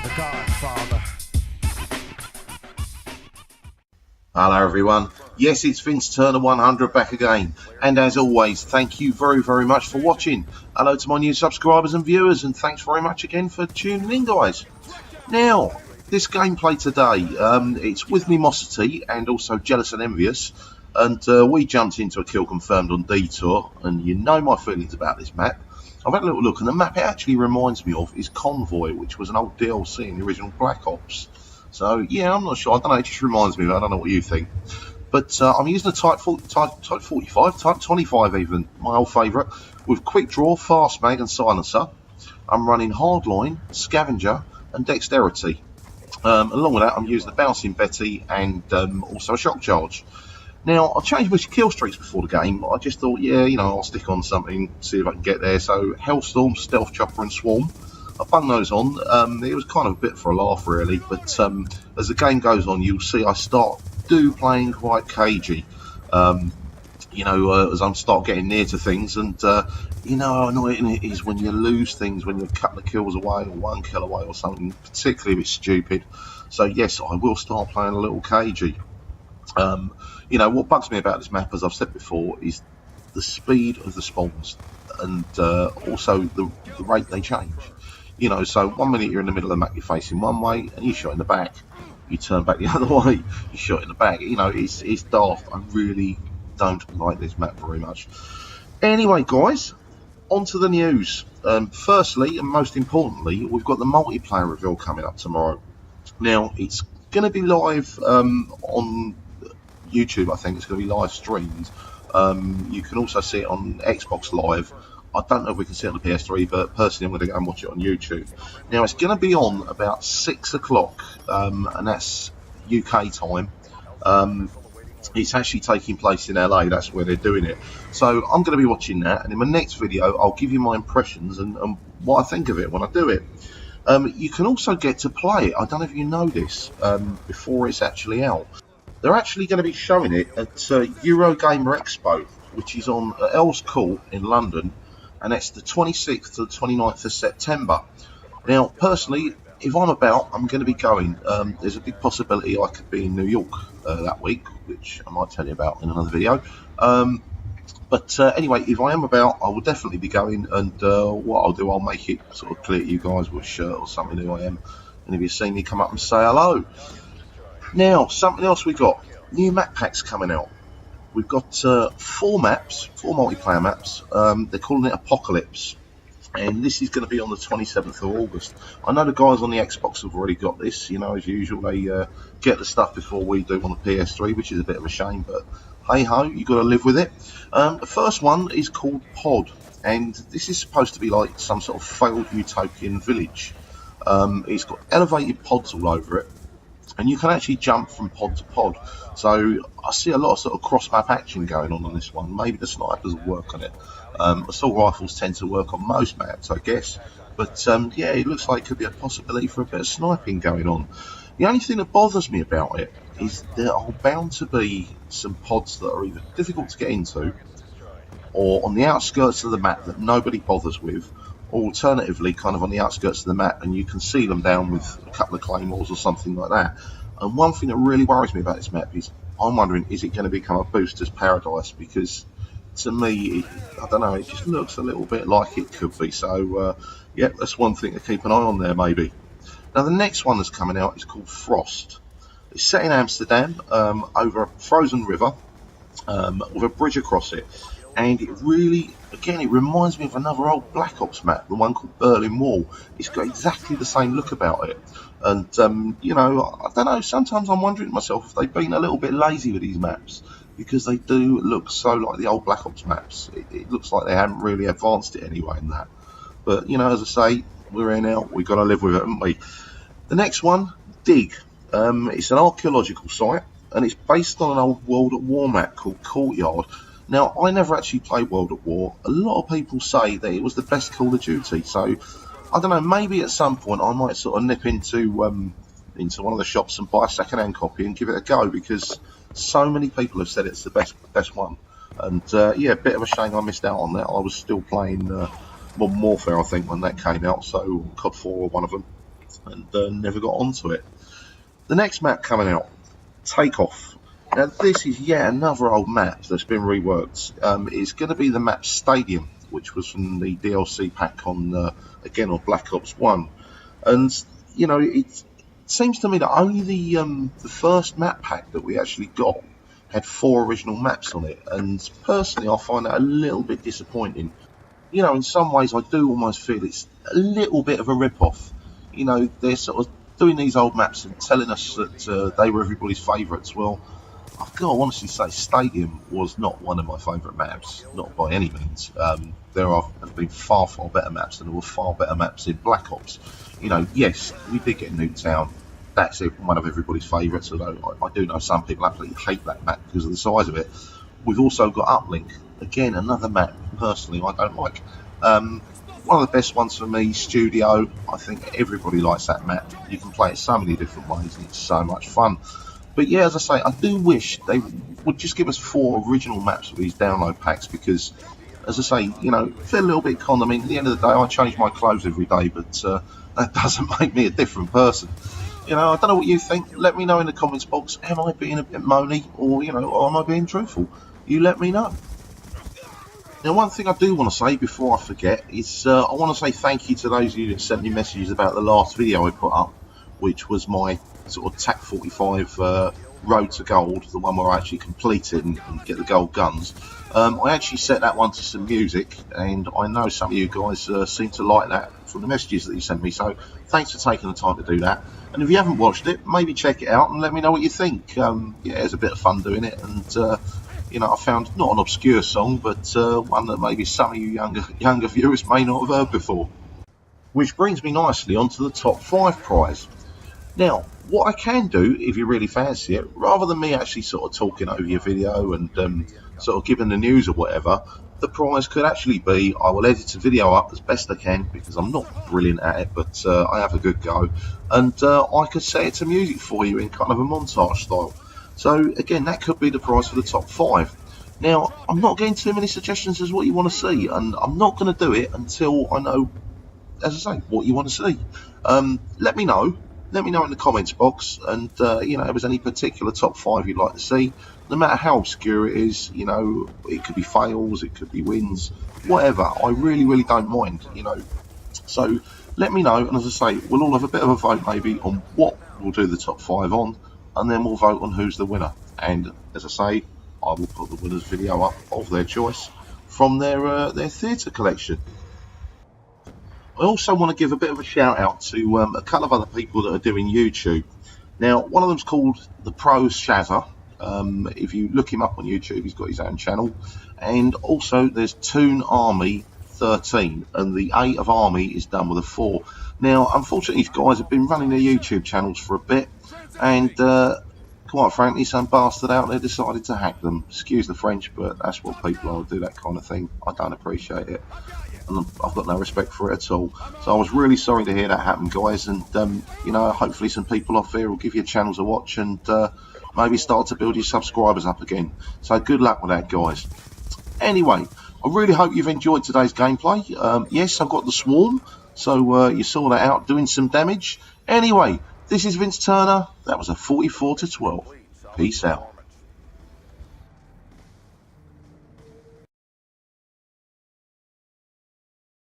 the Godfather. Hello everyone, yes, it's Vince Turner 100 back again, and as always, thank you very, very much for watching. Hello to my new subscribers and viewers, and thanks very much again for tuning in, guys. Now, this gameplay today, it's with me Mosity and also Jealous and Envious, and we jumped into a kill confirmed on Detour, and you know my feelings about this map. I've had a little look, and the map it actually reminds me of is Convoy, which was an old DLC in the original Black Ops. So, yeah, I'm not sure. I don't know. It just reminds me. I don't know what you think. But I'm using a Type 45, Type 25 even, my old favourite, with Quick Draw, Fast Mag and Silencer. I'm running Hardline, Scavenger and Dexterity. Along with that, I'm using the Bouncing Betty and also a Shock Charge. Now, I changed my kill streaks before the game. I just thought, yeah, you know, I'll stick on something, see if I can get there. So, Hellstorm, Stealth Chopper and Swarm. I bung those on. It was kind of a bit for a laugh, really. But as the game goes on, you'll see I start playing quite cagey. You know, as I start getting near to things. And, you know how annoying it is when you lose things, when you're a couple of kills away or 1 kill away or something, particularly if it's stupid. So, yes, I will start playing a little cagey. You know, what bugs me about this map, as I've said before, is the speed of the spawns and also the rate they change. You know, so 1 minute you're in the middle of the map, you're facing one way, and you shot in the back. You turn back the other way, you shot in the back. You know, it's daft. I really don't like this map very much. Anyway, guys, on to the news. Firstly, and most importantly, we've got the multiplayer reveal coming up tomorrow. Now, it's going to be live on YouTube, I think. It's going to be live streamed. You can also see it on Xbox Live. I don't know if we can see it on the PS3, but personally I'm going to go and watch it on YouTube. Now, it's going to be on about 6 o'clock, and that's UK time. It's actually taking place in LA, that's where they're doing it. So I'm going to be watching that, and in my next video I'll give you my impressions and what I think of it when I do it. You can also get to play it, I don't know if you know this, before it's actually out. They're actually going to be showing it at Eurogamer Expo, which is on Earls Court in London, and that's the 26th to the 29th of September. Now, personally, if I'm about, I'm going to be going. There's a big possibility I could be in New York that week, which I might tell you about in another video. But anyway, if I am about, I will definitely be going, and what I'll do, I'll make it sort of clear to you guys with a shirt or something who I am, and if you see me, come up and say hello. Now, something else we got, new map packs coming out. We've got 4 maps, 4 multiplayer maps. They're calling it Apocalypse, and this is going to be on the 27th of August. I know the guys on the Xbox have already got this. You know, as usual, they get the stuff before we do on the PS3, which is a bit of a shame, but hey ho, you've got to live with it. The first one is called Pod, and this is supposed to be like some sort of failed utopian village. It's got elevated pods all over it, and you can actually jump from pod to pod. So I see a lot of sort of cross-map action going on this one. Maybe the snipers will work on it. Assault rifles tend to work on most maps, I guess. But yeah, it looks like it could be a possibility for a bit of sniping going on. The only thing that bothers me about it is there are bound to be some pods that are either difficult to get into, or on the outskirts of the map that nobody bothers with, or alternatively kind of on the outskirts of the map and you can see them down with a couple of claymores or something like that. And one thing that really worries me about this map is I'm wondering, is it going to become a booster's paradise? Because to me, I don't know, it just looks a little bit like it could be. So yeah, that's one thing to keep an eye on there maybe. Now the next one that's coming out is called Frost. It's set in Amsterdam, over a frozen river, with a bridge across it. And it really, again, it reminds me of another old Black Ops map, the one called Berlin Wall. It's got exactly the same look about it. And, you know, I don't know, sometimes I'm wondering to myself if they've been a little bit lazy with these maps, because they do look so like the old Black Ops maps. It looks like they haven't really advanced it anyway in that. But, you know, as I say, we're here now, we've got to live with it, haven't we? The next one, Dig. It's an archaeological site, and it's based on an old World at War map called Courtyard. Now, I never actually played World at War. A lot of people say that it was the best Call of Duty, so I don't know, maybe at some point I might sort of nip into one of the shops and buy a second-hand copy and give it a go, because so many people have said it's the best one. And yeah, a bit of a shame I missed out on that. I was still playing Modern Warfare, I think, when that came out, so COD 4 or one of them. and never got onto it. The next map coming out, Takeoff. Now this is yet another old map that's been reworked. It's going to be the map Stadium, which was from the DLC pack on again on Black Ops 1. And you know, it seems to me that only the first map pack that we actually got had 4 original maps on it, and personally I find that a little bit disappointing. You know, in some ways I do almost feel it's a little bit of a rip-off. You know, they're sort of doing these old maps and telling us that they were everybody's favourites. Well, I've got to honestly say Stadium was not one of my favourite maps, not by any means. There have been far, far better maps, and there were far better maps in Black Ops. You know, yes, we did get Nuketown. That's one of everybody's favourites, although I do know some people absolutely hate that map because of the size of it. We've also got Uplink, again, another map, personally, I don't like. One of the best ones for me, Studio. I think everybody likes that map. You can play it so many different ways, and it's so much fun. But yeah, as I say, I do wish they would just give us 4 original maps of these download packs, because, as I say, you know, feel a little bit con. I mean, at the end of the day, I change my clothes every day, but that doesn't make me a different person. You know, I don't know what you think. Let me know in the comments box. Am I being a bit moany, or, you know, or am I being truthful? You let me know. Now, one thing I do want to say before I forget is I want to say thank you to those of you that sent me messages about the last video I put up, which was my sort of TAC 45 Road to Gold, the one where I actually complete it and get the gold guns. I actually set that one to some music, and I know some of you guys seem to like that from the messages that you sent me, so thanks for taking the time to do that. And if you haven't watched it, maybe check it out and let me know what you think. Yeah, it's a bit of fun doing it, and you know, I found not an obscure song, but one that maybe some of you younger viewers may not have heard before. Which brings me nicely onto the top 5 prize. Now, what I can do, if you really fancy it, rather than me actually sort of talking over your video and sort of giving the news or whatever, the prize could actually be, I will edit the video up as best I can, because I'm not brilliant at it, but I have a good go, and I could set it to music for you in kind of a montage style. So again, that could be the prize for the top 5. Now, I'm not getting too many suggestions as what you want to see, and I'm not going to do it until I know, as I say, what you want to see. Let me know. Let me know in the comments box, and you know, if there's any particular top 5 you'd like to see, no matter how obscure it is. You know, it could be fails, it could be wins, whatever. I really, really don't mind. You know, so let me know, and as I say, we'll all have a bit of a vote maybe on what we'll do the top 5 on, and then we'll vote on who's the winner. And as I say, I will put the winner's video up of their choice from their theatre collection. I also want to give a bit of a shout out to a couple of other people that are doing YouTube. Now, one of them's called The Pro Shazza. If you look him up on YouTube, he's got his own channel. And also there's Toon Army 13, and the A of Army is done with a 4. Now, unfortunately, these guys have been running their YouTube channels for a bit, and quite frankly, some bastard out there decided to hack them. Excuse the French, but that's what people are, do that kind of thing. I don't appreciate it, and I've got no respect for it at all. So I was really sorry to hear that happen, guys, and you know, hopefully some people off there will give your channels a watch and maybe start to build your subscribers up again. So good luck with that, guys. Anyway, I really hope you've enjoyed today's gameplay. Yes, I've got the swarm, so you saw that out doing some damage. Anyway, this is Vince Turner. That was a 44-12. Peace out.